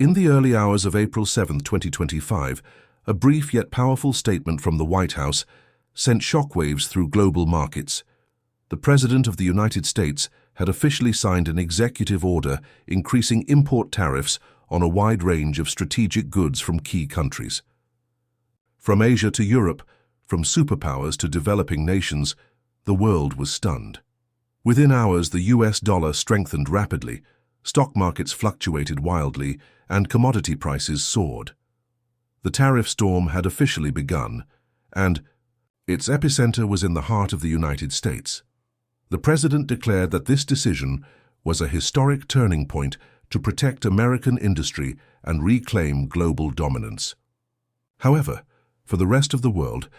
In the early hours of April 7, 2025, a brief yet powerful statement from the White House sent shockwaves through global markets. The President of the United States had officially signed an executive order increasing import tariffs on a wide range of strategic goods from key countries. From Asia to Europe, from superpowers to developing nations, the world was stunned. Within hours, the US dollar strengthened rapidly, stock markets fluctuated wildly, and commodity prices soared. The tariff storm had officially begun, and its epicenter was in the heart of the United States. The President declared that this decision was a historic turning point to protect American industry and reclaim global dominance. However, for the rest of the world,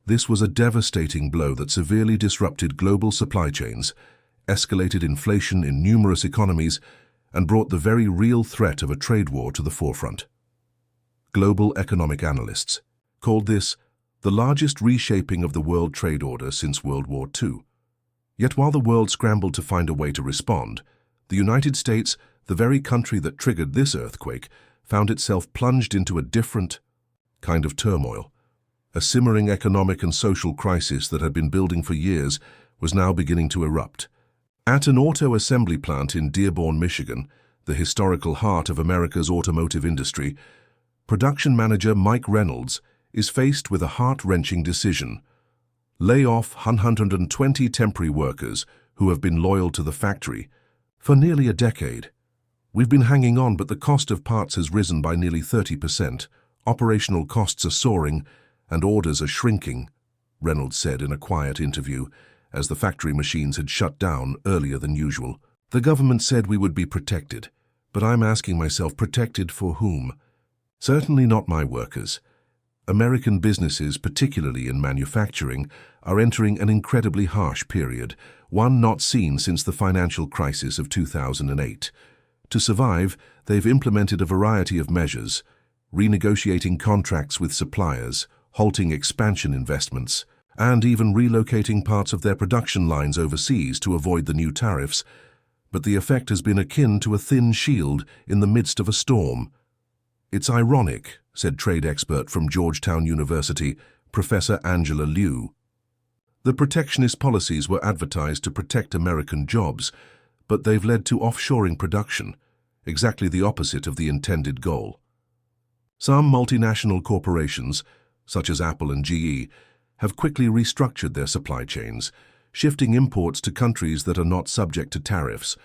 this was a devastating blow that severely disrupted global supply chains, escalated inflation in numerous economies, and brought the very real threat of a trade war to the forefront. Global economic analysts called this the largest reshaping of the world trade order since World War II. Yet while the world scrambled to find a way to respond, the United States, the very country that triggered this earthquake, found itself plunged into a different kind of turmoil. A simmering economic and social crisis that had been building for years was now beginning to erupt. At an auto assembly plant in Dearborn, Michigan, the historical heart of America's automotive industry, production manager Mike Reynolds is faced with a heart-wrenching decision: lay off 120 temporary workers who have been loyal to the factory for nearly a decade. We've been hanging on, but the cost of parts has risen by nearly 30%. Operational costs are soaring, and orders are shrinking, Reynolds said in a quiet interview, as the factory machines had shut down earlier than usual. The government said we would be protected, but I'm asking myself, protected for whom? Certainly not my workers. American businesses, particularly in manufacturing, are entering an incredibly harsh period, one not seen since the financial crisis of 2008. To survive, they've implemented a variety of measures, renegotiating contracts with suppliers, halting expansion investments, and even relocating parts of their production lines overseas to avoid the new tariffs. But the effect has been akin to a thin shield in the midst of a storm. It's ironic, said trade expert from Georgetown University, Professor Angela Liu. The protectionist policies were advertised to protect American jobs, but they've led to offshoring production, exactly the opposite of the intended goal. Some multinational corporations, such as Apple and GE, have quickly restructured their supply chains, shifting imports to countries that are not subject to tariffs.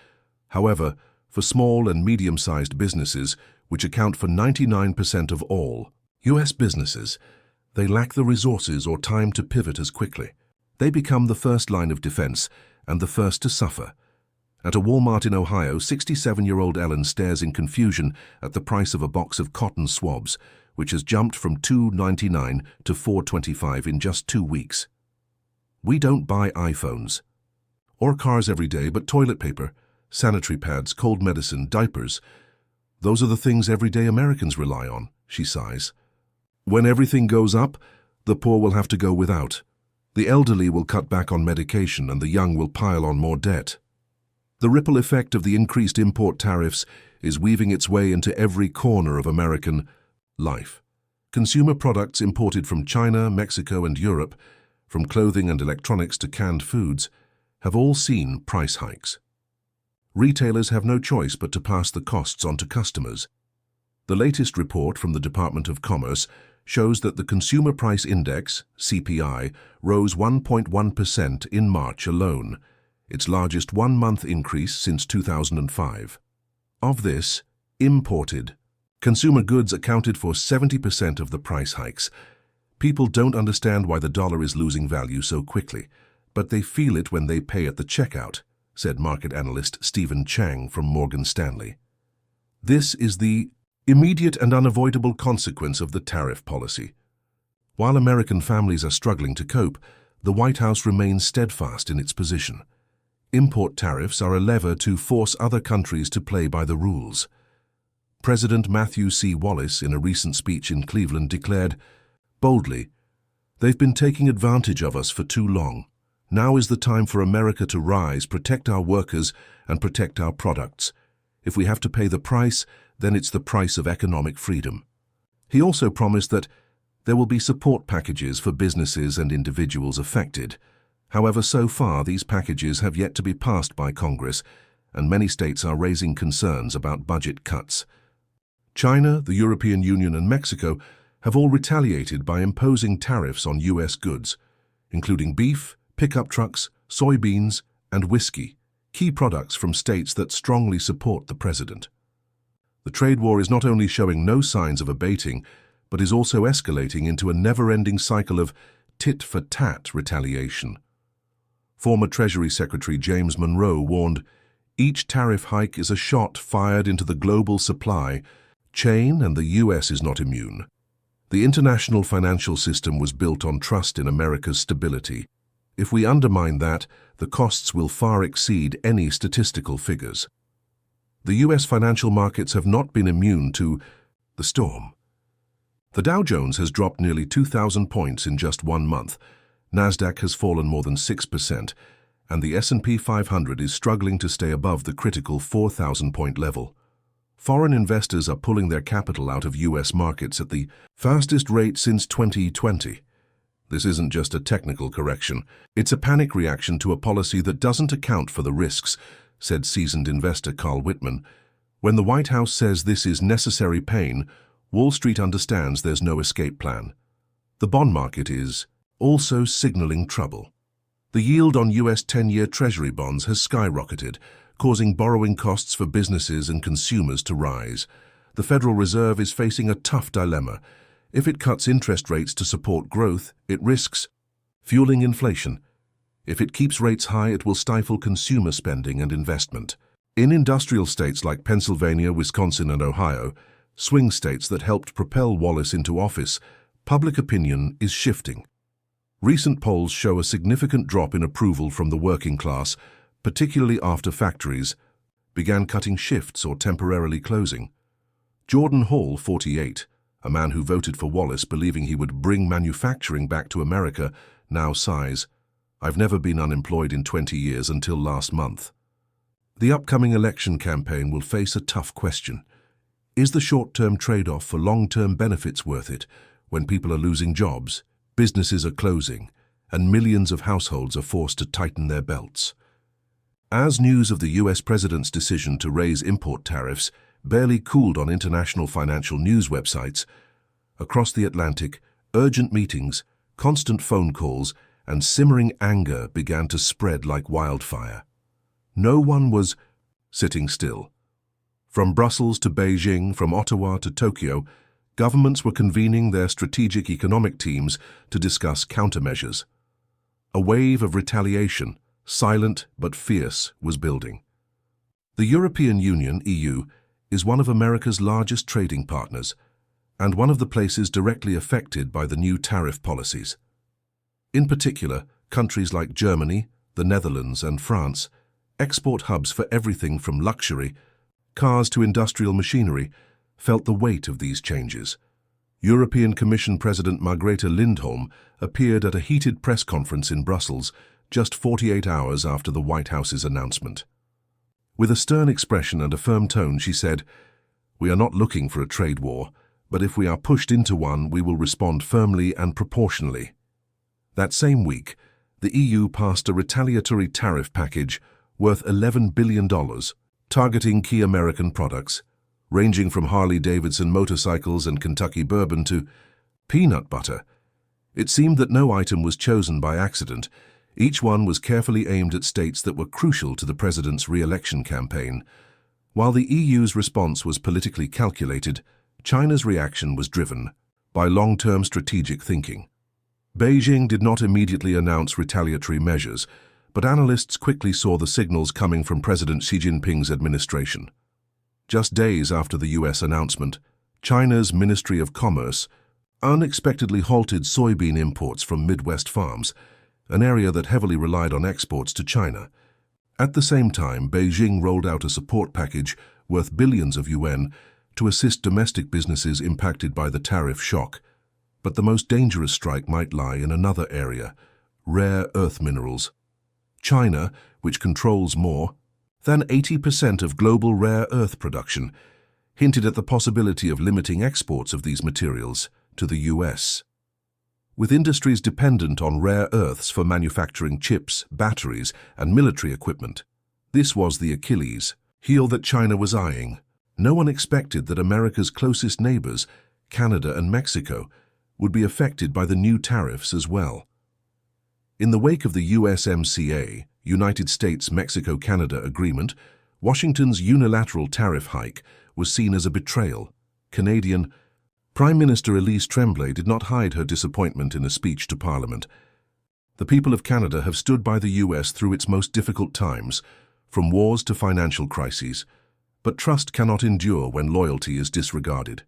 However, for small and medium-sized businesses, which account for 99% of all U.S. businesses, they lack the resources or time to pivot as quickly. They become the first line of defense and the first to suffer. At a Walmart in Ohio, 67-year-old Ellen stares in confusion at the price of a box of cotton swabs, which has jumped from $2.99 to $4.25 in just 2 weeks. We don't buy iPhones or cars every day, but toilet paper, sanitary pads, cold medicine, diapers. Those are the things everyday Americans rely on, she sighs. When everything goes up, the poor will have to go without. The elderly will cut back on medication and the young will pile on more debt. The ripple effect of the increased import tariffs is weaving its way into every corner of American life. Consumer products imported from China, Mexico, and Europe, from clothing and electronics to canned foods, have all seen price hikes. Retailers have no choice but to pass the costs on to customers. The latest report from the Department of Commerce shows that the Consumer Price Index, CPI, rose 1.1% in March alone, its largest one-month increase since 2005. Of this, imported consumer goods accounted for 70% of the price hikes. People don't understand why the dollar is losing value so quickly, but they feel it when they pay at the checkout, said market analyst Stephen Chang from Morgan Stanley. This is the immediate and unavoidable consequence of the tariff policy. While American families are struggling to cope, the White House remains steadfast in its position. Import tariffs are a lever to force other countries to play by the rules. President Matthew C. Wallace, in a recent speech in Cleveland, declared boldly, "They've been taking advantage of us for too long. Now is the time for America to rise, protect our workers, and protect our products. If we have to pay the price, then it's the price of economic freedom. He also promised that there will be support packages for businesses and individuals affected. However, so far these packages have yet to be passed by Congress, and many states are raising concerns about budget cuts. China, the European Union and Mexico have all retaliated by imposing tariffs on U.S. goods, including beef, pickup trucks, soybeans, and whiskey, key products from states that strongly support the president. The trade war is not only showing no signs of abating, but is also escalating into a never-ending cycle of tit-for-tat retaliation. Former Treasury Secretary James Monroe warned, "Each tariff hike is a shot fired into the global supply chain, and the U.S. is not immune." The international financial system was built on trust in America's stability. If we undermine that, the costs will far exceed any statistical figures. The U.S. financial markets have not been immune to the storm. The Dow Jones has dropped nearly 2,000 points in just 1 month. Nasdaq has fallen more than 6%, and the S&P 500 is struggling to stay above the critical 4,000-point level. Foreign investors are pulling their capital out of U.S. markets at the fastest rate since 2020. This isn't just a technical correction. It's a panic reaction to a policy that doesn't account for the risks, said seasoned investor Carl Whitman. When the White House says this is necessary pain, Wall Street understands there's no escape plan. The bond market is also signaling trouble. The yield on U.S. 10-year Treasury bonds has skyrocketed, causing borrowing costs for businesses and consumers to rise. The Federal Reserve is facing a tough dilemma. If it cuts interest rates to support growth, it risks fueling inflation. If it keeps rates high, it will stifle consumer spending and investment. In industrial states like Pennsylvania, Wisconsin, and Ohio, swing states that helped propel Wallace into office, public opinion is shifting. Recent polls show a significant drop in approval from the working class, particularly after factories began cutting shifts or temporarily closing. Jordan Hall, 48, a man who voted for Wallace believing he would bring manufacturing back to America, now sighs, "I've never been unemployed in 20 years until last month." The upcoming election campaign will face a tough question. Is the short-term trade-off for long-term benefits worth it when people are losing jobs, businesses are closing, and millions of households are forced to tighten their belts? As news of the U.S. president's decision to raise import tariffs barely cooled on international financial news websites, across the Atlantic, urgent meetings, constant phone calls, and simmering anger began to spread like wildfire. No one was sitting still. From Brussels to Beijing, from Ottawa to Tokyo, governments were convening their strategic economic teams to discuss countermeasures. A wave of retaliation, silent but fierce, was building. The European Union, EU, is one of America's largest trading partners and one of the places directly affected by the new tariff policies. In particular, countries like Germany, the Netherlands, and France, export hubs for everything from luxury cars to industrial machinery, felt the weight of these changes. European Commission President Margrethe Lindholm appeared at a heated press conference in Brussels just 48 hours after the White House's announcement. With a stern expression and a firm tone, she said, "We are not looking for a trade war, but if we are pushed into one, we will respond firmly and proportionally." That same week, the EU passed a retaliatory tariff package worth $11 billion, targeting key American products, ranging from Harley-Davidson motorcycles and Kentucky bourbon to peanut butter. It seemed that no item was chosen by accident. Each one was carefully aimed at states that were crucial to the president's re-election campaign. While the EU's response was politically calculated, China's reaction was driven by long-term strategic thinking. Beijing did not immediately announce retaliatory measures, but analysts quickly saw the signals coming from President Xi Jinping's administration. Just days after the U.S. announcement, China's Ministry of Commerce unexpectedly halted soybean imports from Midwest farms, an area that heavily relied on exports to China. At the same time, Beijing rolled out a support package worth billions of yuan to assist domestic businesses impacted by the tariff shock. But the most dangerous strike might lie in another area: rare earth minerals. China, which controls more than 80% of global rare earth production, hinted at the possibility of limiting exports of these materials to the US. With industries dependent on rare earths for manufacturing chips, batteries, and military equipment, this was the Achilles heel that China was eyeing. No one expected that America's closest neighbors, Canada and Mexico, would be affected by the new tariffs as well. In the wake of the USMCA, United States-Mexico-Canada Agreement, Washington's unilateral tariff hike was seen as a betrayal. Canadian Prime Minister Elise Tremblay did not hide her disappointment in a speech to Parliament. The people of Canada have stood by the US through its most difficult times, from wars to financial crises, but trust cannot endure when loyalty is disregarded.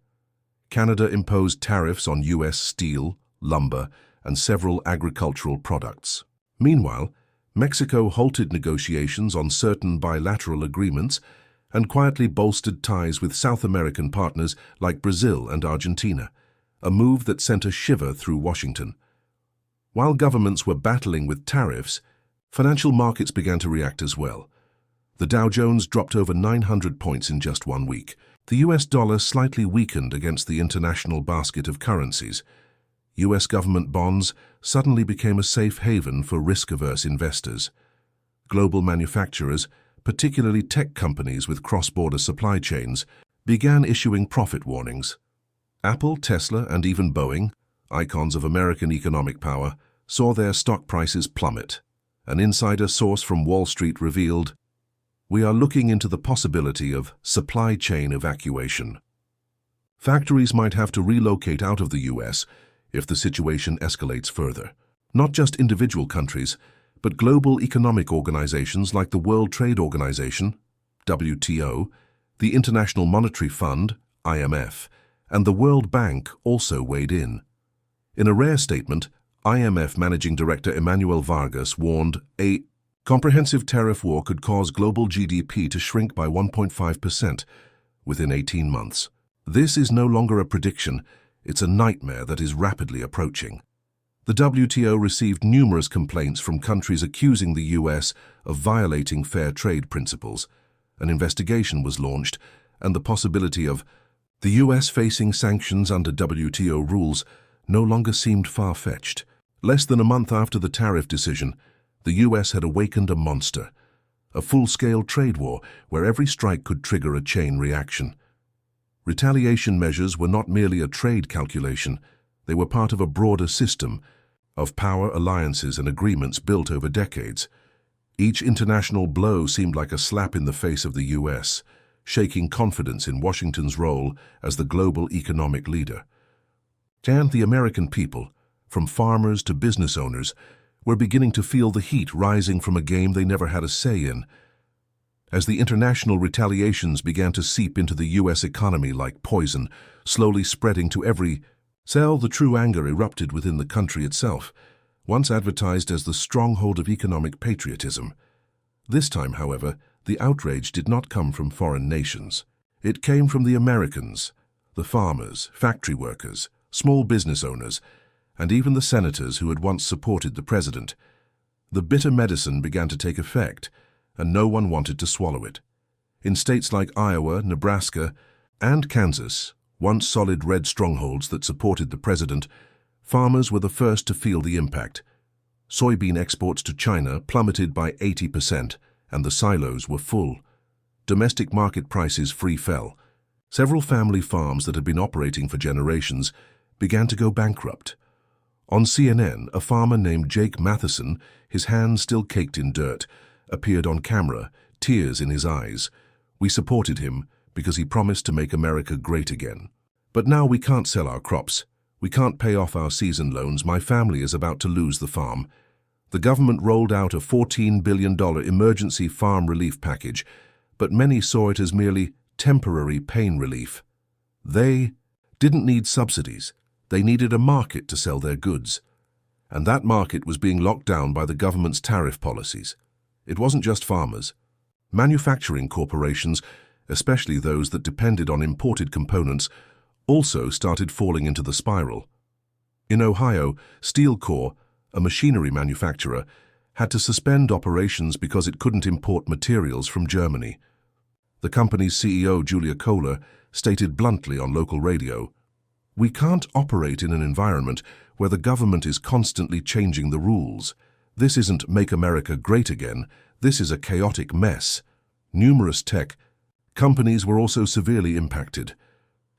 Canada imposed tariffs on US steel, lumber, and several agricultural products. Meanwhile, Mexico halted negotiations on certain bilateral agreements and quietly bolstered ties with South American partners like Brazil and Argentina, a move that sent a shiver through Washington. While governments were battling with tariffs, financial markets began to react as well. The Dow Jones dropped over 900 points in just 1 week. The US dollar slightly weakened against the international basket of currencies. US government bonds suddenly became a safe haven for risk-averse investors. Global manufacturers, particularly tech companies with cross-border supply chains, began issuing profit warnings. Apple, Tesla, and even Boeing, icons of American economic power, saw their stock prices plummet. An insider source from Wall Street revealed, "We are looking into the possibility of supply chain evacuation." Factories might have to relocate out of the US if the situation escalates further. Not just individual countries, but global economic organizations like the World Trade Organization, WTO, the International Monetary Fund, IMF, and the World Bank also weighed in. In a rare statement, IMF Managing Director Emmanuel Vargas warned a comprehensive tariff war could cause global GDP to shrink by 1.5% within 18 months. This is no longer a prediction, it's a nightmare that is rapidly approaching. The WTO received numerous complaints from countries accusing the US of violating fair trade principles. An investigation was launched, and the possibility of the US facing sanctions under WTO rules no longer seemed far-fetched. Less than a month after the tariff decision, the US had awakened a monster, a full-scale trade war where every strike could trigger a chain reaction. Retaliation measures were not merely a trade calculation, they were part of a broader system of power alliances and agreements built over decades. Each international blow seemed like a slap in the face of the US, shaking confidence in Washington's role as the global economic leader. And the American people, from farmers to business owners, were beginning to feel the heat rising from a game they never had a say in. As the international retaliations began to seep into the US economy like poison, slowly spreading to every cell, the true anger erupted within the country itself, once advertised as the stronghold of economic patriotism. This time, however, the outrage did not come from foreign nations. It came from the Americans, the farmers, factory workers, small business owners, and even the senators who had once supported the president. The bitter medicine began to take effect, and no one wanted to swallow it. In states like Iowa, Nebraska, and Kansas, once solid red strongholds that supported the president, farmers were the first to feel the impact. Soybean exports to China plummeted by 80%, and the silos were full. Domestic market prices free fell. Several family farms that had been operating for generations began to go bankrupt. On CNN, a farmer named Jake Matheson, his hands still caked in dirt, appeared on camera, tears in his eyes. We supported him because he promised to make America great again. But now we can't sell our crops. We can't pay off our season loans. My family is about to lose the farm. The government rolled out a $14 billion emergency farm relief package, but many saw it as merely temporary pain relief. They didn't need subsidies. They needed a market to sell their goods. And that market was being locked down by the government's tariff policies. It wasn't just farmers. Manufacturing corporations, especially those that depended on imported components, also started falling into the spiral. In Ohio, Steel Corps, a machinery manufacturer, had to suspend operations because it couldn't import materials from Germany. The company's CEO, Julia Kohler, stated bluntly on local radio, "We can't operate in an environment where the government is constantly changing the rules. This isn't Make America Great Again. This is a chaotic mess." Numerous tech companies were also severely impacted.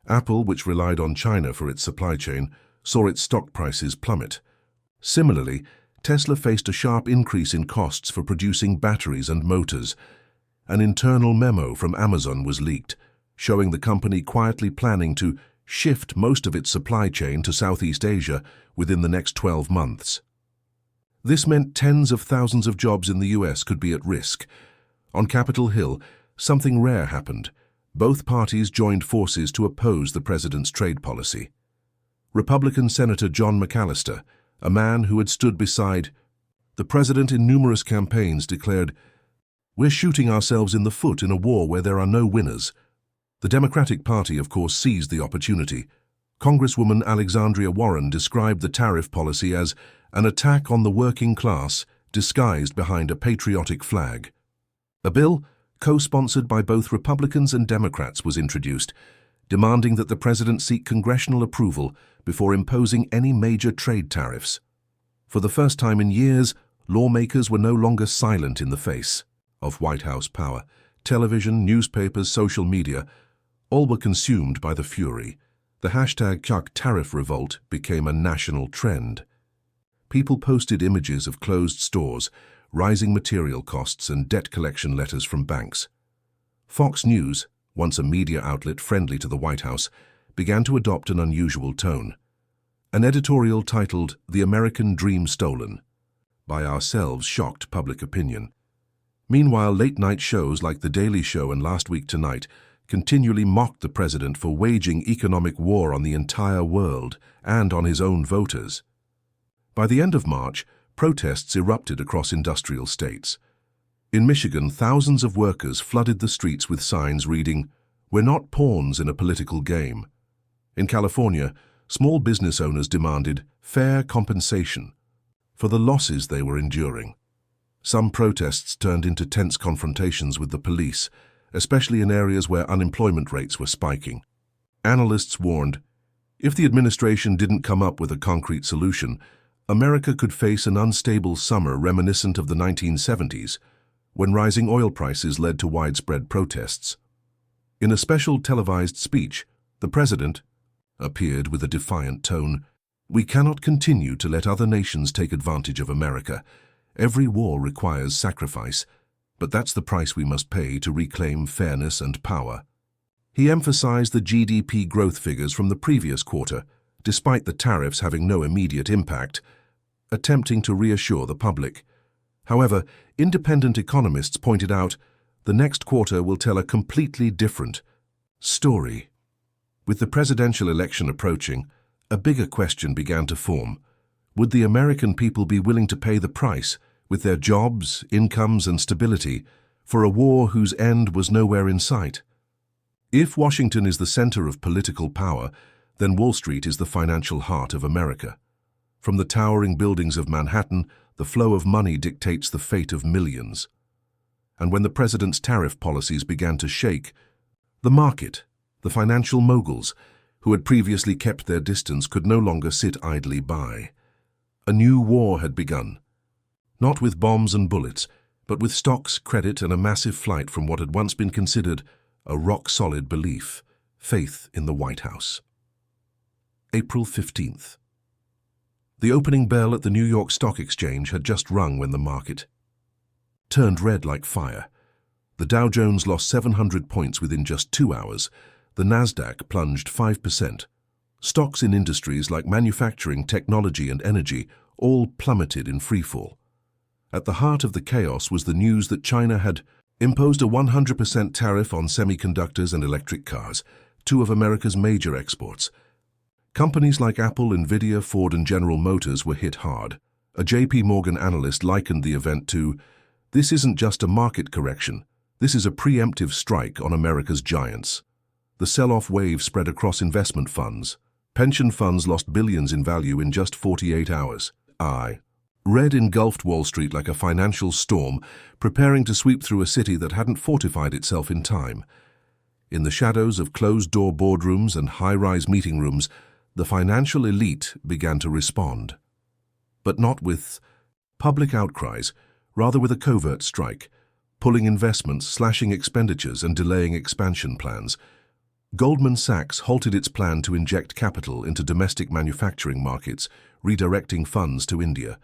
Apple, which relied on China for its supply chain, saw its stock prices plummet. Similarly, Tesla faced a sharp increase in costs for producing batteries and motors. An internal memo from Amazon was leaked, showing the company quietly planning to shift most of its supply chain to Southeast Asia within the next 12 months. This meant tens of thousands of jobs in the US could be at risk. On Capitol Hill, something rare happened. Both parties joined forces to oppose the president's trade policy. Republican Senator John McAllister, a man who had stood beside the president in numerous campaigns, declared, "We're shooting ourselves in the foot in a war where there are no winners." The Democratic Party, of course, seized the opportunity. Congresswoman Alexandria Warren described the tariff policy as an attack on the working class disguised behind a patriotic flag. A bill, co-sponsored by both Republicans and Democrats, was introduced, demanding that the president seek congressional approval before imposing any major trade tariffs. For the first time in years, lawmakers were no longer silent in the face of White House power. Television, newspapers, social media, all were consumed by the fury. The hashtag Chuck Tariff Revolt became a national trend. People posted images of closed stores, rising material costs, and debt collection letters from banks. Fox News, once a media outlet friendly to the White House, began to adopt an unusual tone. An editorial titled "The American Dream Stolen" by ourselves shocked public opinion. Meanwhile, late-night shows like The Daily Show and Last Week Tonight continually mocked the president for waging economic war on the entire world and on his own voters. By the end of March, protests erupted across industrial states. In Michigan, thousands of workers flooded the streets with signs reading, "We're not pawns in a political game." In California, small business owners demanded fair compensation for the losses they were enduring. Some protests turned into tense confrontations with the police, especially in areas where unemployment rates were spiking. Analysts warned, if the administration didn't come up with a concrete solution, America could face an unstable summer reminiscent of the 1970s, when rising oil prices led to widespread protests. In a special televised speech, the president appeared with a defiant tone. "We cannot continue to let other nations take advantage of America. Every war requires sacrifice, but that's the price we must pay to reclaim fairness and power." He emphasized the GDP growth figures from the previous quarter, despite the tariffs having no immediate impact, attempting to reassure the public. However, independent economists pointed out the next quarter will tell a completely different story. With the presidential election approaching, a bigger question began to form. Would the American people be willing to pay the price, with their jobs, incomes, and stability, for a war whose end was nowhere in sight? If Washington is the center of political power, then Wall Street is the financial heart of America. From the towering buildings of Manhattan, the flow of money dictates the fate of millions. And when the president's tariff policies began to shake, the market, the financial moguls, who had previously kept their distance, could no longer sit idly by. A new war had begun, not with bombs and bullets, but with stocks, credit, and a massive flight from what had once been considered a rock-solid belief, faith in the White House. April 15th. The opening bell at the New York Stock Exchange had just rung when the market turned red like fire. The Dow Jones lost 700 points within just 2 hours. The Nasdaq plunged 5%. Stocks in industries like manufacturing, technology, and energy all plummeted in freefall. At the heart of the chaos was the news that China had imposed a 100% tariff on semiconductors and electric cars, two of America's major exports. Companies like Apple, Nvidia, Ford, and General Motors were hit hard. A JP Morgan analyst likened the event to, "This isn't just a market correction, this is a preemptive strike on America's giants." The sell-off wave spread across investment funds. Pension funds lost billions in value in just 48 hours. Red engulfed Wall Street like a financial storm, preparing to sweep through a city that hadn't fortified itself in time. In the shadows of closed-door boardrooms and high-rise meeting rooms, the financial elite began to respond. But not with public outcries, rather with a covert strike, pulling investments, slashing expenditures, and delaying expansion plans. Goldman Sachs halted its plan to inject capital into domestic manufacturing markets, redirecting funds to India.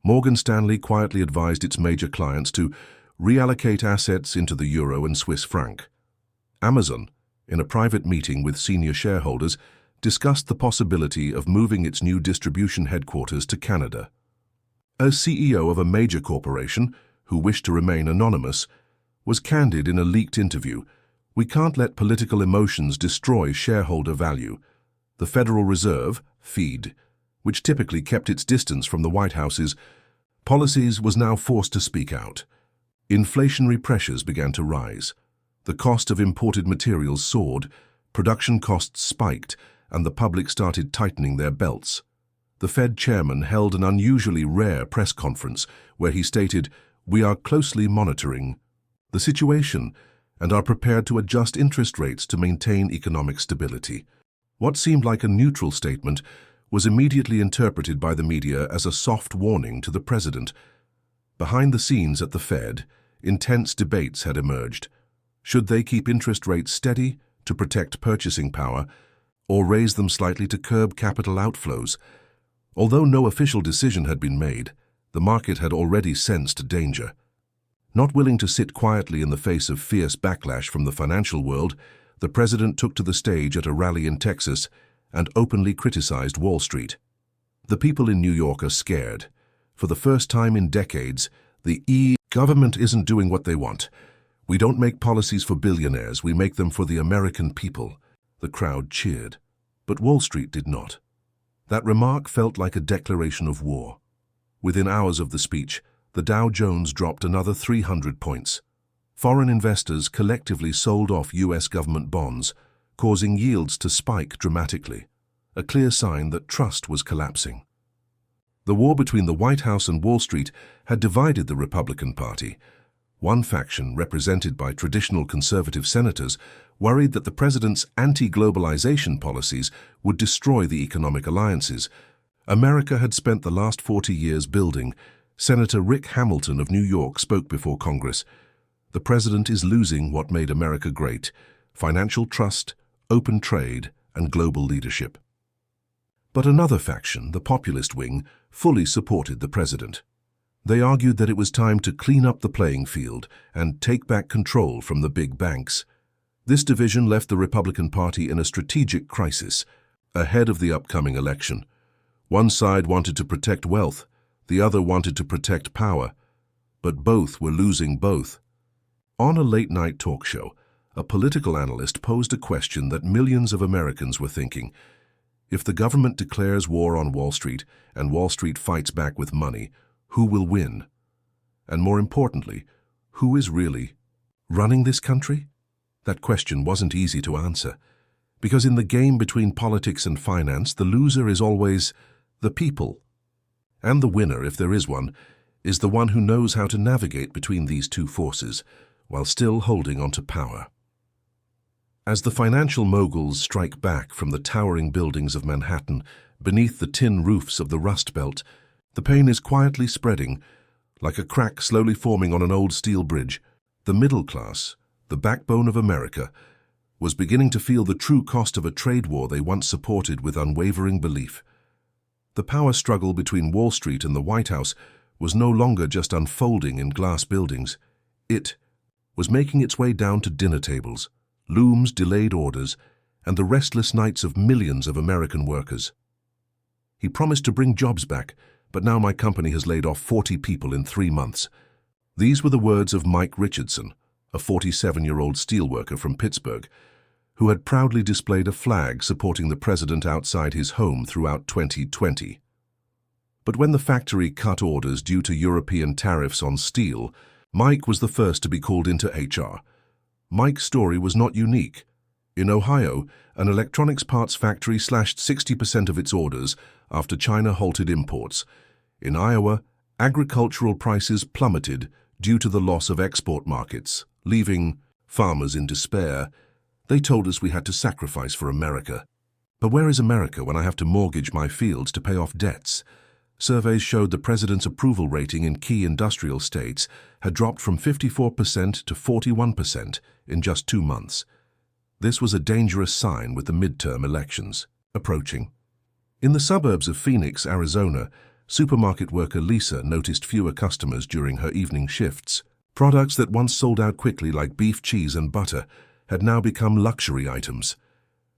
Morgan Stanley quietly advised its major clients to reallocate assets into the euro and Swiss franc. Amazon, in a private meeting with senior shareholders, discussed the possibility of moving its new distribution headquarters to Canada. A CEO of a major corporation, who wished to remain anonymous, was candid in a leaked interview. "We can't let political emotions destroy shareholder value." The Federal Reserve, Fed, which typically kept its distance from the White House's policies, was now forced to speak out. Inflationary pressures began to rise. The cost of imported materials soared, production costs spiked, and the public started tightening their belts. The Fed chairman held an unusually rare press conference where he stated, "We are closely monitoring the situation and are prepared to adjust interest rates to maintain economic stability." What seemed like a neutral statement was immediately interpreted by the media as a soft warning to the president. Behind the scenes at the Fed, intense debates had emerged. Should they keep interest rates steady to protect purchasing power, or raise them slightly to curb capital outflows? Although no official decision had been made, the market had already sensed danger. Not willing to sit quietly in the face of fierce backlash from the financial world, the president took to the stage at a rally in Texas and openly criticized Wall Street. "The people in New York are scared. For the first time in decades, the government isn't doing what they want. We don't make policies for billionaires, we make them for the American people." The crowd cheered, but Wall Street did not. That remark felt like a declaration of war. Within hours of the speech, the Dow Jones dropped another 300 points. Foreign investors collectively sold off U.S. government bonds, causing yields to spike dramatically, a clear sign that trust was collapsing. The war between the White House and Wall Street had divided the Republican Party. One faction, represented by traditional conservative senators, worried that the president's anti-globalization policies would destroy the economic alliances America had spent the last 40 years building. Senator Rick Hamilton of New York spoke before Congress. "The president is losing what made America great: financial trust, open trade, and global leadership." But another faction, the populist wing, fully supported the president. They argued that it was time to clean up the playing field and take back control from the big banks. This division left the Republican Party in a strategic crisis ahead of the upcoming election. One side wanted to protect wealth, the other wanted to protect power, but both were losing both. On a late-night talk show, a political analyst posed a question that millions of Americans were thinking. If the government declares war on Wall Street and Wall Street fights back with money, who will win? And more importantly, who is really running this country? That question wasn't easy to answer, because in the game between politics and finance, the loser is always the people. And the winner, if there is one, is the one who knows how to navigate between these two forces while still holding onto power. As the financial moguls strike back from the towering buildings of Manhattan beneath the tin roofs of the Rust Belt, the pain is quietly spreading, like a crack slowly forming on an old steel bridge. The middle class, the backbone of America, was beginning to feel the true cost of a trade war they once supported with unwavering belief. The power struggle between Wall Street and the White House was no longer just unfolding in glass buildings. It was making its way down to dinner tables, looms, delayed orders, and the restless nights of millions of American workers. "He promised to bring jobs back, but now my company has laid off 40 people in 3 months. These were the words of Mike Richardson, a 47-year-old steelworker from Pittsburgh, who had proudly displayed a flag supporting the president outside his home throughout 2020. But when the factory cut orders due to European tariffs on steel, Mike was the first to be called into HR. Mike's story was not unique. In Ohio, an electronics parts factory slashed 60% of its orders after China halted imports. In Iowa, agricultural prices plummeted due to the loss of export markets, leaving farmers in despair. They told us we had to sacrifice for America. But where is America when I have to mortgage my fields to pay off debts? Surveys showed the president's approval rating in key industrial states had dropped from 54% to 41% in just 2 months. This was a dangerous sign with the midterm elections approaching. In the suburbs of Phoenix, Arizona, supermarket worker Lisa noticed fewer customers during her evening shifts. Products that once sold out quickly like beef, cheese, and butter had now become luxury items.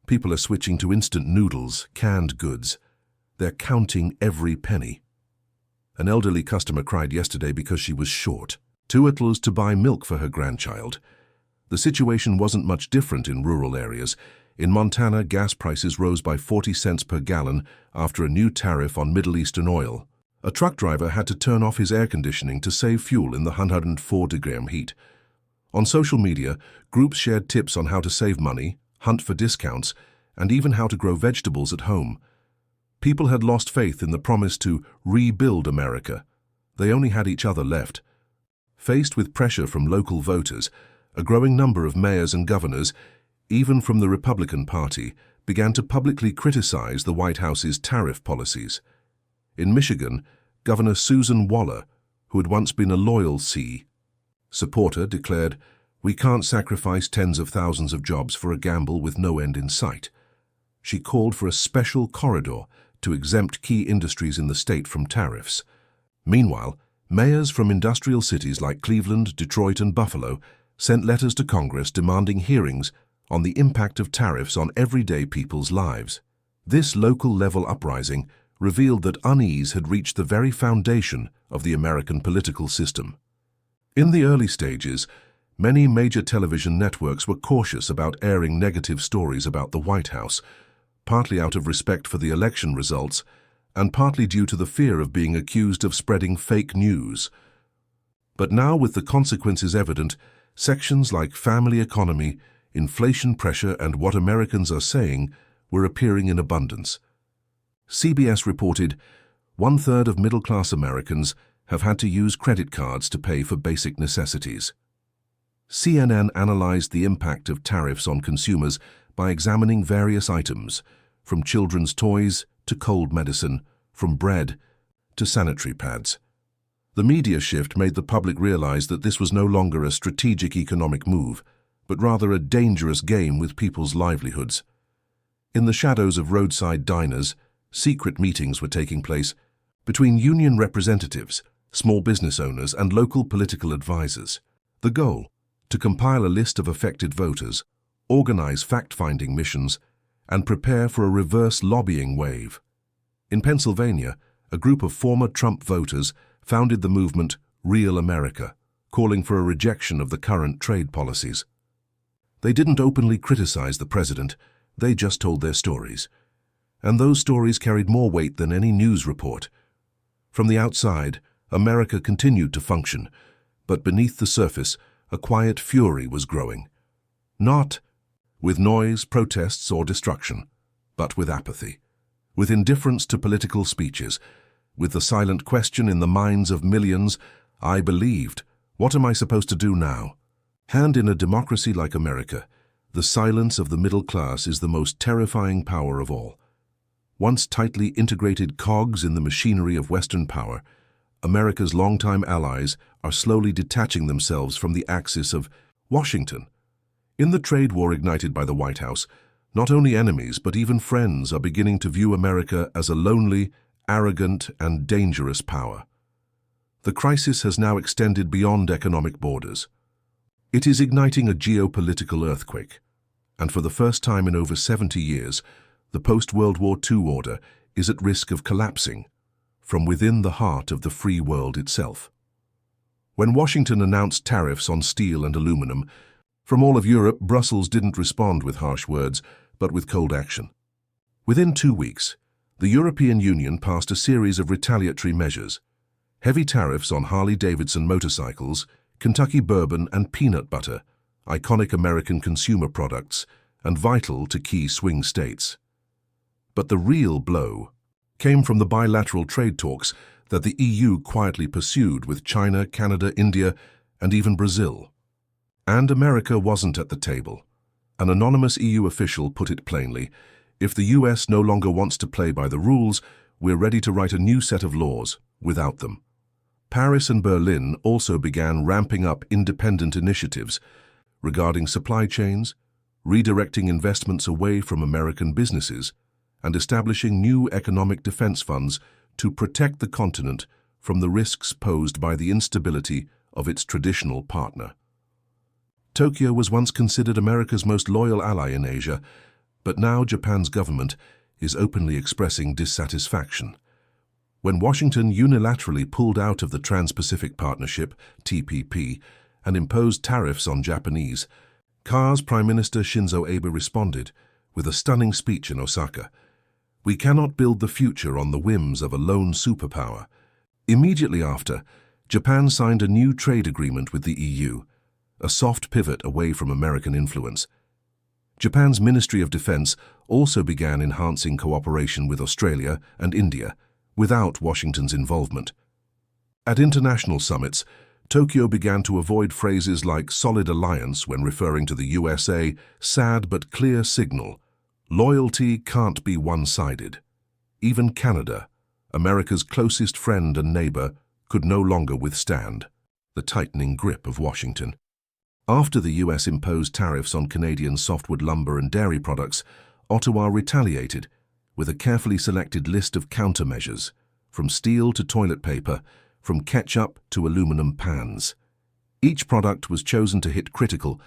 People are switching to instant noodles, canned goods. They're counting every penny. An elderly customer cried yesterday because she was short 2 Italos to buy milk for her grandchild. The situation wasn't much different in rural areas. In Montana, gas prices rose by 40 cents per gallon after a new tariff on Middle Eastern oil. A truck driver had to turn off his air conditioning to save fuel in the 104-degree heat. On social media, groups shared tips on how to save money, hunt for discounts, and even how to grow vegetables at home. People had lost faith in the promise to rebuild America. They only had each other left. Faced with pressure from local voters, a growing number of mayors and governors, even from the Republican Party, began to publicly criticize the White House's tariff policies. In Michigan, Governor Susan Waller, who had once been a loyal C supporter, declared, "We can't sacrifice tens of thousands of jobs for a gamble with no end in sight." She called for a special corridor to exempt key industries in the state from tariffs. Meanwhile, mayors from industrial cities like Cleveland, Detroit, and Buffalo sent letters to Congress demanding hearings on the impact of tariffs on everyday people's lives. This local-level uprising revealed that unease had reached the very foundation of the American political system. In the early stages, many major television networks were cautious about airing negative stories about the White House, partly out of respect for the election results and partly due to the fear of being accused of spreading fake news. But now, with the consequences evident, sections like family economy, inflation pressure, and what Americans are saying were appearing in abundance. CBS reported 1/3 of middle-class Americans have had to use credit cards to pay for basic necessities. CNN analyzed the impact of tariffs on consumers by examining various items, from children's toys to cold medicine, from bread to sanitary pads. The media shift made the public realize that this was no longer a strategic economic move, but rather a dangerous game with people's livelihoods. In the shadows of roadside diners, secret meetings were taking place between union representatives, small business owners, and local political advisors. The goal: to compile a list of affected voters, organize fact-finding missions, and prepare for a reverse lobbying wave. In Pennsylvania, a group of former Trump voters founded the movement Real America, calling for a rejection of the current trade policies. They didn't openly criticize the president, they just told their stories. And those stories carried more weight than any news report. From the outside, America continued to function, but beneath the surface, a quiet fury was growing. Not with noise, protests, or destruction, but with apathy, with indifference to political speeches, with the silent question in the minds of millions, "I believed. What am I supposed to do now?" And in a democracy like America, the silence of the middle class is the most terrifying power of all. Once tightly integrated cogs in the machinery of Western power, America's longtime allies are slowly detaching themselves from the axis of Washington. In the trade war ignited by the White House, not only enemies but even friends are beginning to view America as a lonely, arrogant, and dangerous power. The crisis has now extended beyond economic borders. It is igniting a geopolitical earthquake, and for the first time in over 70 years, the post-World War II order is at risk of collapsing from within the heart of the free world itself. When Washington announced tariffs on steel and aluminum, from all of Europe, Brussels didn't respond with harsh words, but with cold action. Within 2 weeks, the European Union passed a series of retaliatory measures: heavy tariffs on Harley-Davidson motorcycles, Kentucky bourbon, and peanut butter, iconic American consumer products and vital to key swing states. But the real blow came from the bilateral trade talks that the EU quietly pursued with China, Canada, India, and even Brazil. And America wasn't at the table. An anonymous EU official put it plainly, if the US no longer wants to play by the rules, we're ready to write a new set of laws without them. Paris and Berlin also began ramping up independent initiatives regarding supply chains, redirecting investments away from American businesses, and establishing new economic defense funds to protect the continent from the risks posed by the instability of its traditional partner. Tokyo was once considered America's most loyal ally in Asia, but now Japan's government is openly expressing dissatisfaction. When Washington unilaterally pulled out of the Trans-Pacific Partnership, TPP, and imposed tariffs on Japanese, CAR's Prime Minister Shinzo Abe responded with a stunning speech in Osaka. "We cannot build the future on the whims of a lone superpower." Immediately after, Japan signed a new trade agreement with the EU, a soft pivot away from American influence. Japan's Ministry of Defense also began enhancing cooperation with Australia and India, without Washington's involvement. At international summits, Tokyo began to avoid phrases like solid alliance when referring to the USA, sad but clear signal. Loyalty can't be one-sided. Even Canada, America's closest friend and neighbor, could no longer withstand the tightening grip of Washington. After the US imposed tariffs on Canadian softwood lumber and dairy products, Ottawa retaliated with a carefully selected list of countermeasures, from steel to toilet paper, from ketchup to aluminum pans. Each product was chosen to hit critical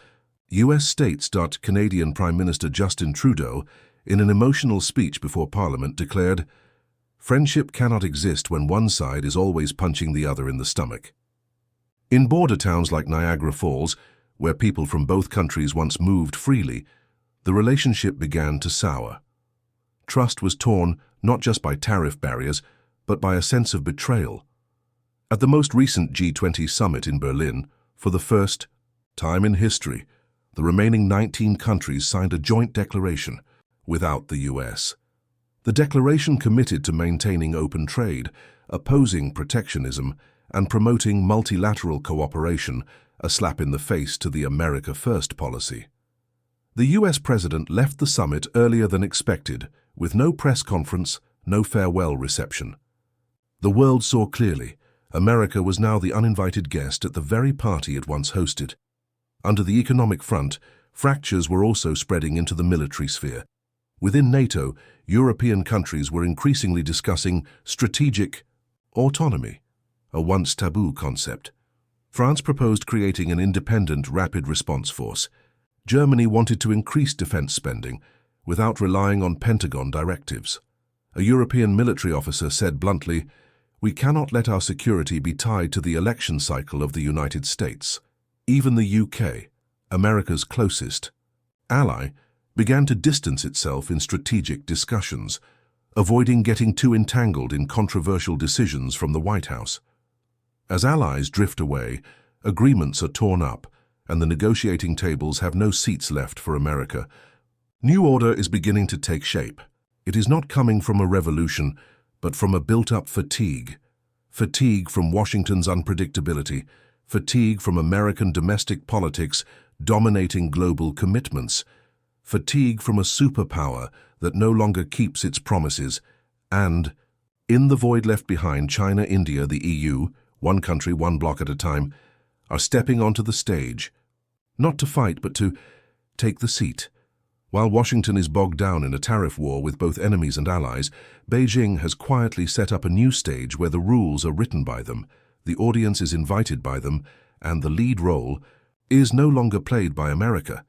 US states. Canadian Prime Minister Justin Trudeau, in an emotional speech before Parliament, declared, "Friendship cannot exist when one side is always punching the other in the stomach." In border towns like Niagara Falls, where people from both countries once moved freely, the relationship began to sour. Trust was torn not just by tariff barriers, but by a sense of betrayal. At the most recent G20 summit in Berlin, for the first time in history, the remaining 19 countries signed a joint declaration without the US. The declaration committed to maintaining open trade, opposing protectionism, and promoting multilateral cooperation, a slap in the face to the America First policy. The US president left the summit earlier than expected, with no press conference, no farewell reception. The world saw clearly, America was now the uninvited guest at the very party it once hosted. Under the economic front, fractures were also spreading into the military sphere. Within NATO, European countries were increasingly discussing strategic autonomy, a once taboo concept. France proposed creating an independent rapid response force. Germany wanted to increase defense spending without relying on Pentagon directives. A European military officer said bluntly, "We cannot let our security be tied to the election cycle of the United States." Even the UK, America's closest ally, began to distance itself in strategic discussions, avoiding getting too entangled in controversial decisions from the White House. As allies drift away, agreements are torn up, and the negotiating tables have no seats left for America. New order is beginning to take shape. It is not coming from a revolution, but from a built-up fatigue. Fatigue from Washington's unpredictability, fatigue from American domestic politics dominating global commitments, fatigue from a superpower that no longer keeps its promises, and, in the void left behind, China, India, the EU, one country, one bloc at a time, are stepping onto the stage, not to fight but to take the seat. While Washington is bogged down in a tariff war with both enemies and allies, Beijing has quietly set up a new stage where the rules are written by them, the audience is invited by them, and the lead role is no longer played by America.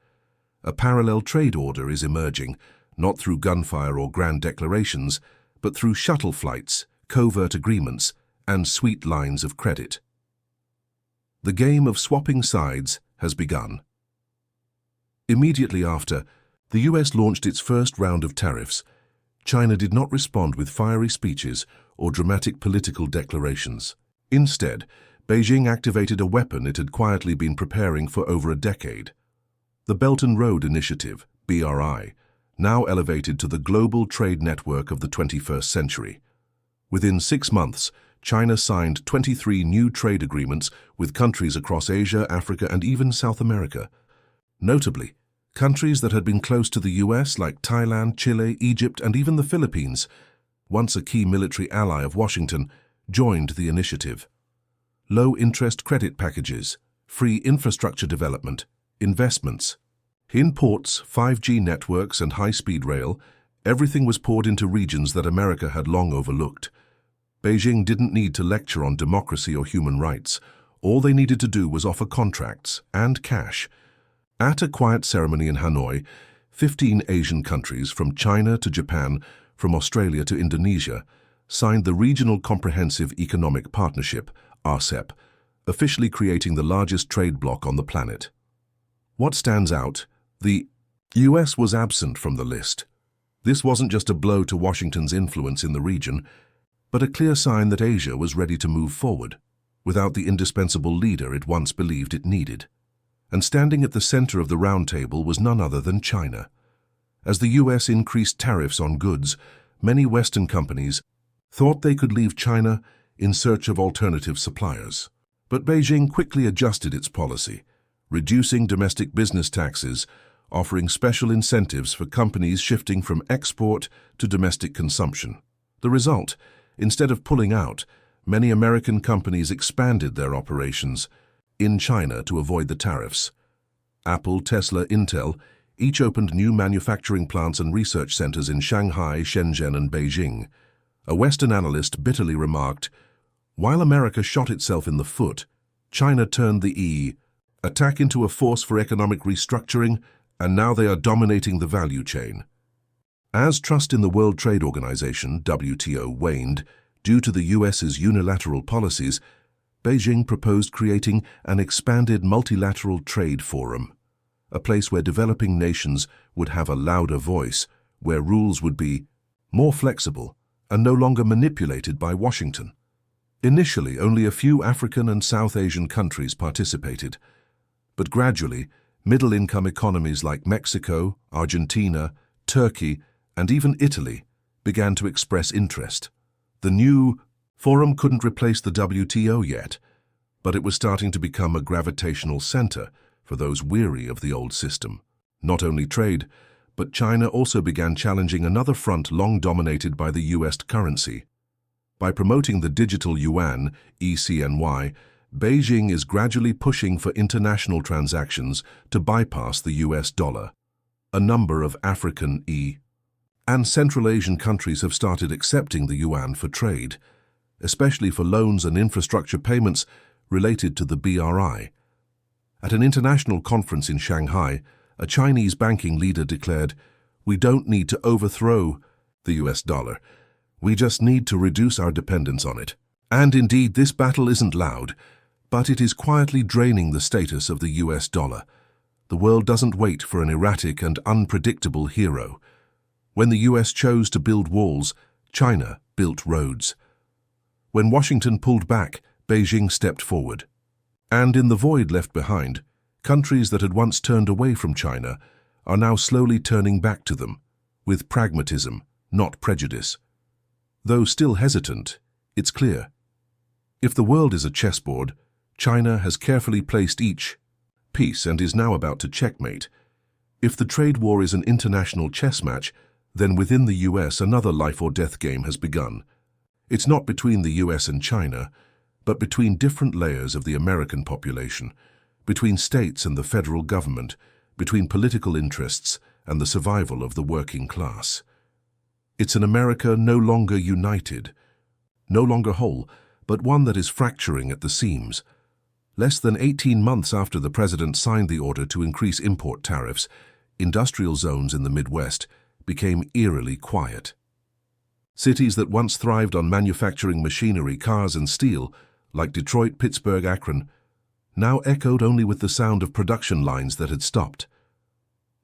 A parallel trade order is emerging, not through gunfire or grand declarations, but through shuttle flights, covert agreements, and sweet lines of credit. The game of swapping sides has begun. Immediately after, the US launched its first round of tariffs. China did not respond with fiery speeches or dramatic political declarations. Instead, Beijing activated a weapon it had quietly been preparing for over a decade. The Belt and Road Initiative, BRI, now elevated to the global trade network of the 21st century. Within 6 months, China signed 23 new trade agreements with countries across Asia, Africa, and even South America. Notably, Countries that had been close to the US, like Thailand, Chile, Egypt, and even the Philippines, once a key military ally of Washington, joined the initiative. Low-interest credit packages, free infrastructure development, investments. In ports, 5G networks, and high-speed rail, everything was poured into regions that America had long overlooked. Beijing didn't need to lecture on democracy or human rights. All they needed to do was offer contracts and cash. At a quiet ceremony in Hanoi, 15 Asian countries, from China to Japan, from Australia to Indonesia, signed the Regional Comprehensive Economic Partnership, RCEP, officially creating the largest trade bloc on the planet. What stands out? The US was absent from the list. This wasn't just a blow to Washington's influence in the region, but a clear sign that Asia was ready to move forward, without the indispensable leader it once believed it needed. And standing at the center of the round table was none other than China. As the US increased tariffs on goods, many Western companies thought they could leave China in search of alternative suppliers. But Beijing quickly adjusted its policy, reducing domestic business taxes, offering special incentives for companies shifting from export to domestic consumption. The result, instead of pulling out, many American companies expanded their operations in China to avoid the tariffs. Apple, Tesla, Intel each opened new manufacturing plants and research centers in Shanghai, Shenzhen, and Beijing. A Western analyst bitterly remarked, "While America shot itself in the foot, China turned the attack into a force for economic restructuring, and now they are dominating the value chain." As trust in the World Trade Organization, WTO, waned due to the US's unilateral policies, Beijing proposed creating an expanded multilateral trade forum, a place where developing nations would have a louder voice, where rules would be more flexible and no longer manipulated by Washington. Initially, only a few African and South Asian countries participated, but gradually, middle-income economies like Mexico, Argentina, Turkey, and even Italy began to express interest. The new forum couldn't replace the WTO yet, but it was starting to become a gravitational center for those weary of the old system. Not only trade, but China also began challenging another front long dominated by the US currency. By promoting the digital yuan, ECNY, Beijing is gradually pushing for international transactions to bypass the US dollar. A number of African and Central Asian countries have started accepting the yuan for trade, especially for loans and infrastructure payments related to the BRI. At an international conference in Shanghai, a Chinese banking leader declared, "We don't need to overthrow the US dollar. We just need to reduce our dependence on it." And indeed, this battle isn't loud, but it is quietly draining the status of the US dollar. The world doesn't wait for an erratic and unpredictable hero. When the US chose to build walls, China built roads. When Washington pulled back, Beijing stepped forward. And in the void left behind, countries that had once turned away from China are now slowly turning back to them, with pragmatism, not prejudice. Though still hesitant, it's clear. If the world is a chessboard, China has carefully placed each piece and is now about to checkmate. If the trade war is an international chess match, then within the US another life-or-death game has begun. It's not between the US and China, but between different layers of the American population, between states and the federal government, between political interests and the survival of the working class. It's an America no longer united, no longer whole, but one that is fracturing at the seams. Less than 18 months after the president signed the order to increase import tariffs, industrial zones in the Midwest became eerily quiet. Cities that once thrived on manufacturing machinery, cars, and steel, like Detroit, Pittsburgh, Akron, now echoed only with the sound of production lines that had stopped.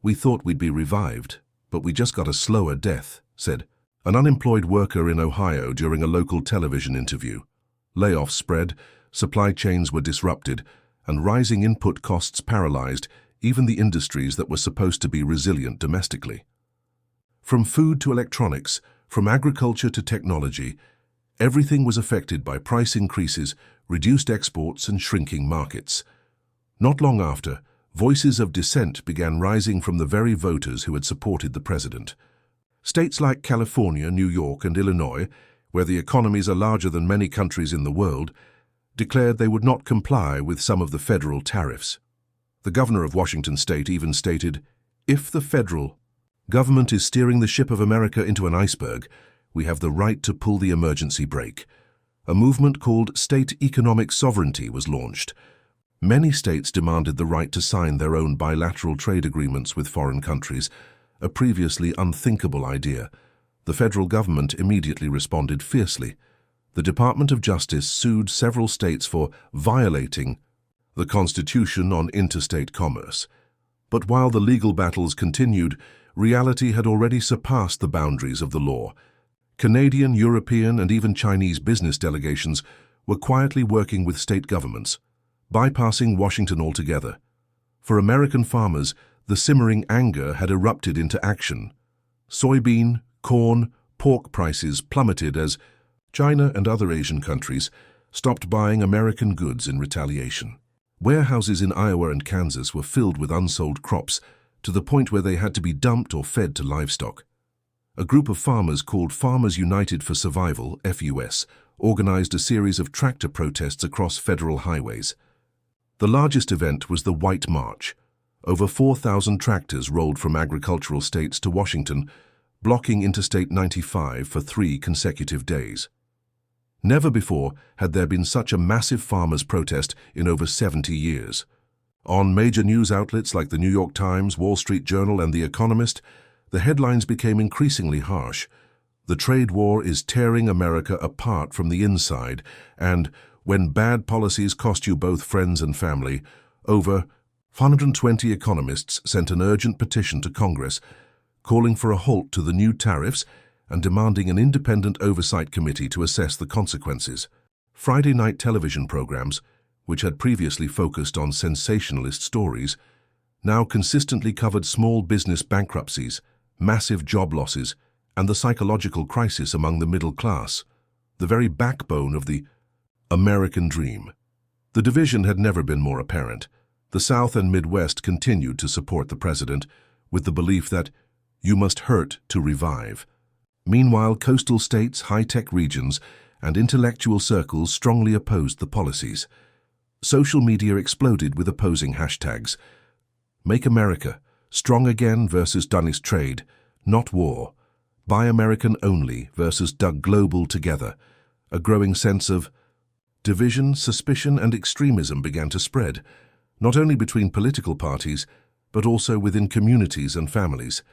"We thought we'd be revived, but we just got a slower death," said an unemployed worker in Ohio during a local television interview. Layoffs spread, supply chains were disrupted, and rising input costs paralyzed even the industries that were supposed to be resilient domestically. From food to electronics, from agriculture to technology, everything was affected by price increases, reduced exports, and shrinking markets. Not long after, voices of dissent began rising from the very voters who had supported the president. States like California, New York, and Illinois, where the economies are larger than many countries in the world, declared they would not comply with some of the federal tariffs. The governor of Washington state even stated, "If the federal government is steering the ship of America into an iceberg, we have the right to pull the emergency brake." A movement called state economic sovereignty was launched. Many states demanded the right to sign their own bilateral trade agreements with foreign countries, a previously unthinkable idea. The federal government immediately responded fiercely. The Department of Justice sued several states for violating the Constitution on interstate commerce. But while the legal battles continued, reality had already surpassed the boundaries of the law. Canadian, European, and even Chinese business delegations were quietly working with state governments, bypassing Washington altogether. For American farmers, the simmering anger had erupted into action. Soybean, corn, pork prices plummeted as China and other Asian countries stopped buying American goods in retaliation. Warehouses in Iowa and Kansas were filled with unsold crops to the point where they had to be dumped or fed to livestock. A group of farmers called Farmers United for Survival, FUS, organized a series of tractor protests across federal highways. The largest event was the White March. Over 4,000 tractors rolled from agricultural states to Washington, blocking Interstate 95 for 3 consecutive days. Never before had there been such a massive farmers' protest in over 70 years. On major news outlets like the New York Times, Wall Street Journal, and The Economist, the headlines became increasingly harsh. "The trade war is tearing America apart from the inside," and "when bad policies cost you both friends and family," over 120 economists sent an urgent petition to Congress, calling for a halt to the new tariffs and demanding an independent oversight committee to assess the consequences. Friday night television programs, which had previously focused on sensationalist stories, now consistently covered small business bankruptcies, massive job losses, and the psychological crisis among the middle class, the very backbone of the American dream. The division had never been more apparent. The South and Midwest continued to support the president with the belief that you must hurt to revive. Meanwhile, coastal states, high-tech regions, and intellectual circles strongly opposed the policies. Social media exploded with opposing hashtags. "Make America Strong Again versus Done is Trade, Not War. Buy American Only versus Dug Global Together." A growing sense of division, suspicion, and extremism began to spread, not only between political parties, but also within communities and families.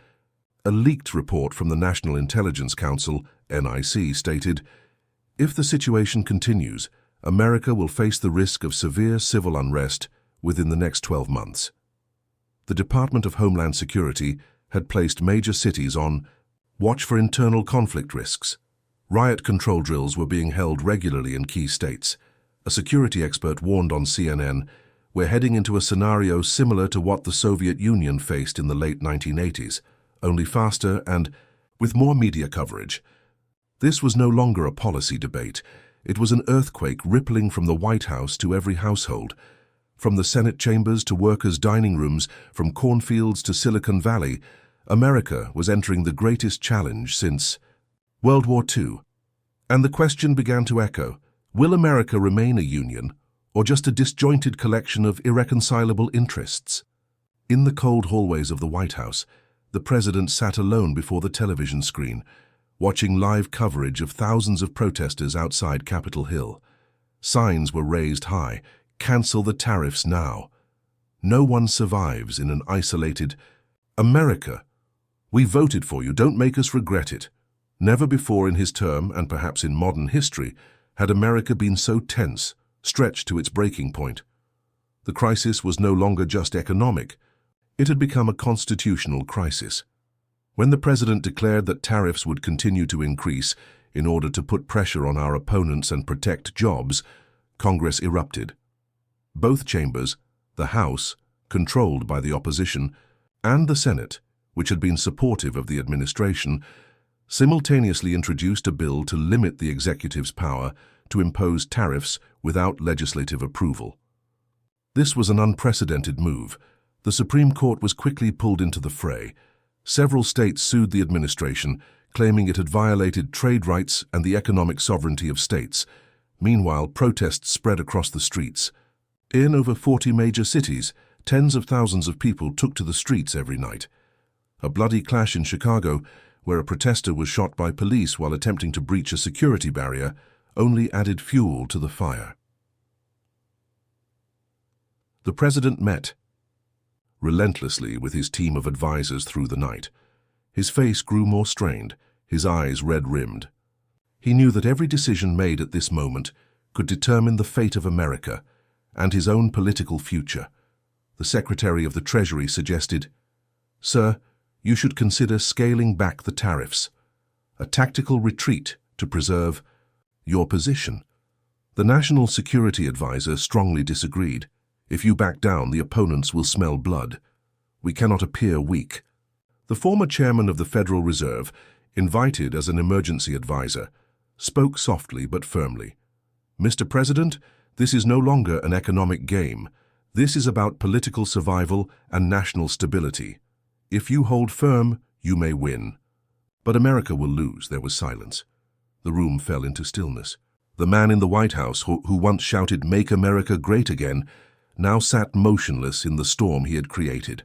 A leaked report from the National Intelligence Council, NIC, stated, "If the situation continues, America will face the risk of severe civil unrest within the next 12 months. The Department of Homeland Security had placed major cities on watch for internal conflict risks. Riot control drills were being held regularly in key states. A security expert warned on CNN, "We're heading into a scenario similar to what the Soviet Union faced in the late 1980s, only faster and with more media coverage." This was no longer a policy debate. It was an earthquake rippling from the White House to every household. From the Senate chambers to workers' dining rooms, from cornfields to Silicon Valley, America was entering the greatest challenge since World War II. And the question began to echo, will America remain a union, or just a disjointed collection of irreconcilable interests? In the cold hallways of the White House, the president sat alone before the television screen, watching live coverage of thousands of protesters outside Capitol Hill. Signs were raised high, "Cancel the tariffs now." No one survives in an isolated America. "We voted for you, don't make us regret it." Never before in his term, and perhaps in modern history, had America been so tense, stretched to its breaking point. The crisis was no longer just economic. It had become a constitutional crisis. When the president declared that tariffs would continue to increase in order to put pressure on our opponents and protect jobs, Congress erupted. Both chambers, the House, controlled by the opposition, and the Senate, which had been supportive of the administration, simultaneously introduced a bill to limit the executive's power to impose tariffs without legislative approval. This was an unprecedented move. The Supreme Court was quickly pulled into the fray. Several states sued the administration, claiming it had violated trade rights and the economic sovereignty of states. Meanwhile, protests spread across the streets. In over 40 major cities, tens of thousands of people took to the streets every night. A bloody clash in Chicago, where a protester was shot by police while attempting to breach a security barrier, only added fuel to the fire. The president met relentlessly with his team of advisors through the night. His face grew more strained, his eyes red-rimmed. He knew that every decision made at this moment could determine the fate of America and his own political future. The Secretary of the Treasury suggested, "Sir, you should consider scaling back the tariffs, a tactical retreat to preserve your position." The National Security Advisor strongly disagreed. "If you back down, the opponents will smell blood. We cannot appear weak." The former chairman of the Federal Reserve, invited as an emergency advisor, spoke softly but firmly. "Mr. President, this is no longer an economic game. This is about political survival and national stability. If you hold firm, you may win. But America will lose." There was silence. The room fell into stillness. The man in the White House, who once shouted, "Make America great again," now sat motionless in the storm he had created.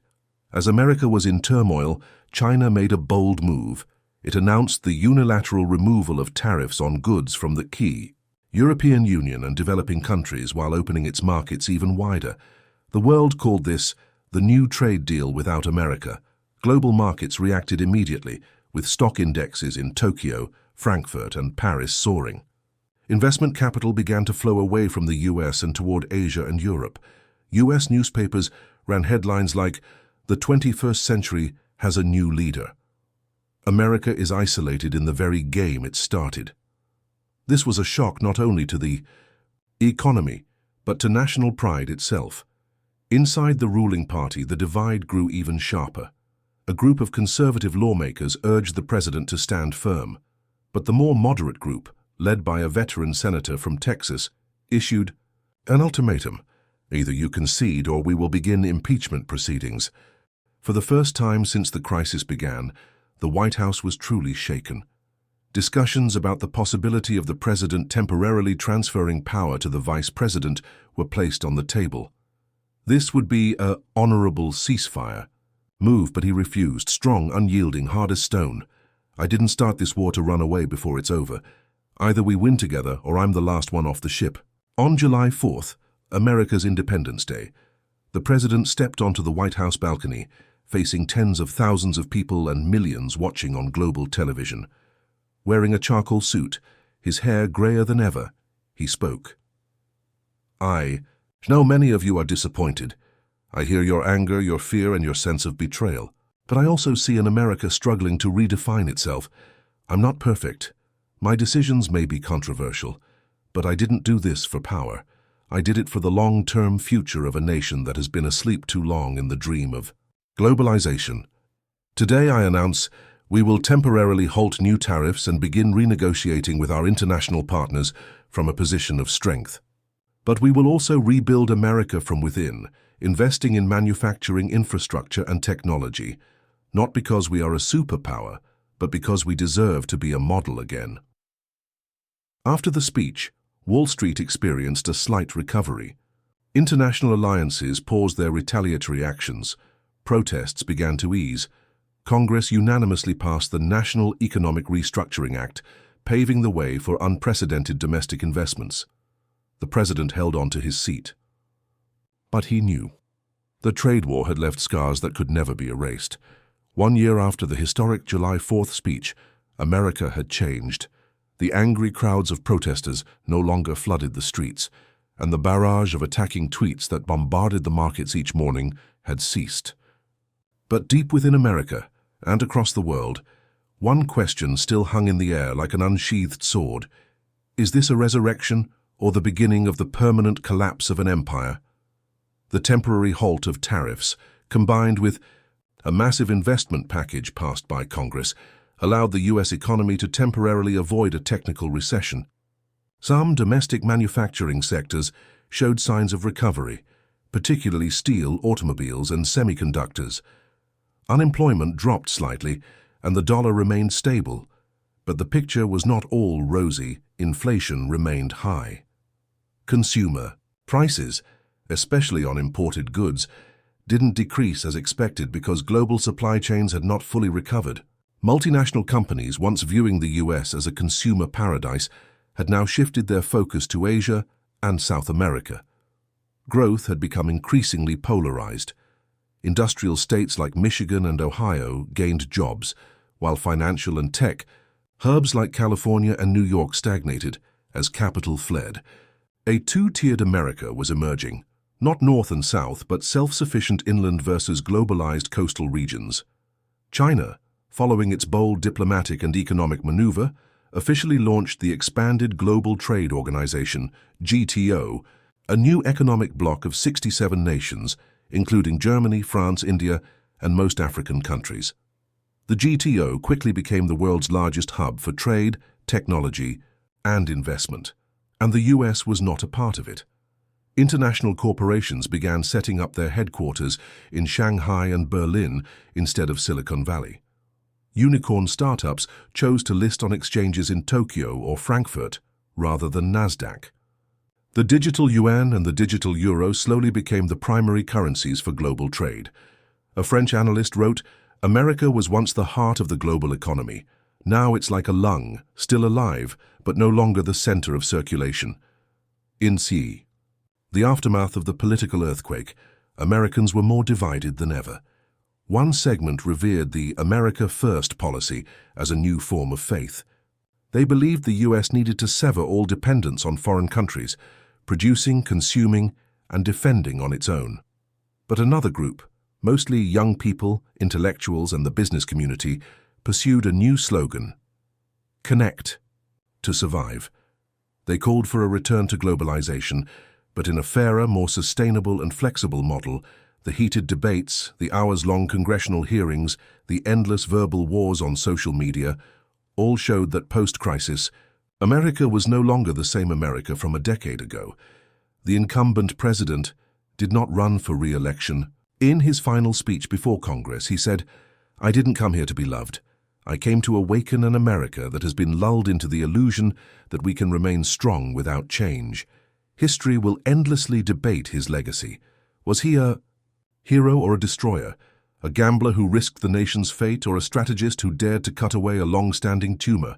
As America was in turmoil, China made a bold move. It announced the unilateral removal of tariffs on goods from the key European Union and developing countries while opening its markets even wider. The world called this the new trade deal without America. Global markets reacted immediately, with stock indexes in Tokyo, Frankfurt, and Paris soaring. Investment capital began to flow away from the US and toward Asia and Europe. US newspapers ran headlines like, "The 21st century has a new leader. America is isolated in the very game it started." This was a shock not only to the economy, but to national pride itself. Inside the ruling party, the divide grew even sharper. A group of conservative lawmakers urged the president to stand firm, but the more moderate group, led by a veteran senator from Texas, issued an ultimatum: "Either you concede or we will begin impeachment proceedings." For the first time since the crisis began, the White House was truly shaken. Discussions about the possibility of the president temporarily transferring power to the vice president were placed on the table. This would be an honorable ceasefire move, but he refused, strong, unyielding, hard as stone. "I didn't start this war to run away before it's over. Either we win together or I'm the last one off the ship." On July 4th, America's Independence Day, the president stepped onto the White House balcony, facing tens of thousands of people and millions watching on global television. Wearing a charcoal suit, his hair grayer than ever, he spoke. "I know many of you are disappointed. I hear your anger, your fear, and your sense of betrayal. But I also see an America struggling to redefine itself. I'm not perfect. My decisions may be controversial, but I didn't do this for power. I did it for the long-term future of a nation that has been asleep too long in the dream of globalization. Today I announce we will temporarily halt new tariffs and begin renegotiating with our international partners from a position of strength. But we will also rebuild America from within, investing in manufacturing infrastructure and technology, not because we are a superpower, but because we deserve to be a model again." After the speech, Wall Street experienced a slight recovery. International alliances paused their retaliatory actions. Protests began to ease. Congress unanimously passed the National Economic Restructuring Act, paving the way for unprecedented domestic investments. The president held on to his seat. But he knew. The trade war had left scars that could never be erased. 1 year after the historic July 4th speech, America had changed. The angry crowds of protesters no longer flooded the streets, and the barrage of attacking tweets that bombarded the markets each morning had ceased. But deep within America, and across the world, one question still hung in the air like an unsheathed sword. Is this a resurrection or the beginning of the permanent collapse of an empire? The temporary halt of tariffs, combined with a massive investment package passed by Congress, allowed the U.S. economy to temporarily avoid a technical recession. Some domestic manufacturing sectors showed signs of recovery, particularly steel, automobiles, and semiconductors. Unemployment dropped slightly, and the dollar remained stable. But the picture was not all rosy. Inflation remained high. Consumer prices, especially on imported goods, didn't decrease as expected because global supply chains had not fully recovered. Multinational companies, once viewing the US as a consumer paradise, had now shifted their focus to Asia and South America. Growth had become increasingly polarized. Industrial states like Michigan and Ohio gained jobs, while financial and tech hubs like California and New York stagnated as capital fled. A two-tiered America was emerging, not north and south, but self-sufficient inland versus globalized coastal regions. China, following its bold diplomatic and economic maneuver, officially launched the Expanded Global Trade Organization, GTO, a new economic bloc of 67 nations, including Germany, France, India, and most African countries. The GTO quickly became the world's largest hub for trade, technology, and investment, and the US was not a part of it. International corporations began setting up their headquarters in Shanghai and Berlin instead of Silicon Valley. Unicorn startups chose to list on exchanges in Tokyo or Frankfurt rather than Nasdaq. The digital yuan and the digital euro slowly became the primary currencies for global trade. A French analyst wrote, "America was once the heart of the global economy. Now it's like a lung, still alive, but no longer the center of circulation." In the aftermath of the political earthquake, Americans were more divided than ever. One segment revered the America First policy as a new form of faith. They believed the US needed to sever all dependence on foreign countries, producing, consuming, and defending on its own. But another group, mostly young people, intellectuals, and the business community, pursued a new slogan: connect to survive. They called for a return to globalization, but in a fairer, more sustainable and flexible model. The heated debates, the hours-long congressional hearings, the endless verbal wars on social media, all showed that post-crisis, America was no longer the same America from a decade ago. The incumbent president did not run for re-election. In his final speech before Congress, he said, "I didn't come here to be loved. I came to awaken an America that has been lulled into the illusion that we can remain strong without change." History will endlessly debate his legacy. Was he a hero or a destroyer? A gambler who risked the nation's fate, or a strategist who dared to cut away a long-standing tumor?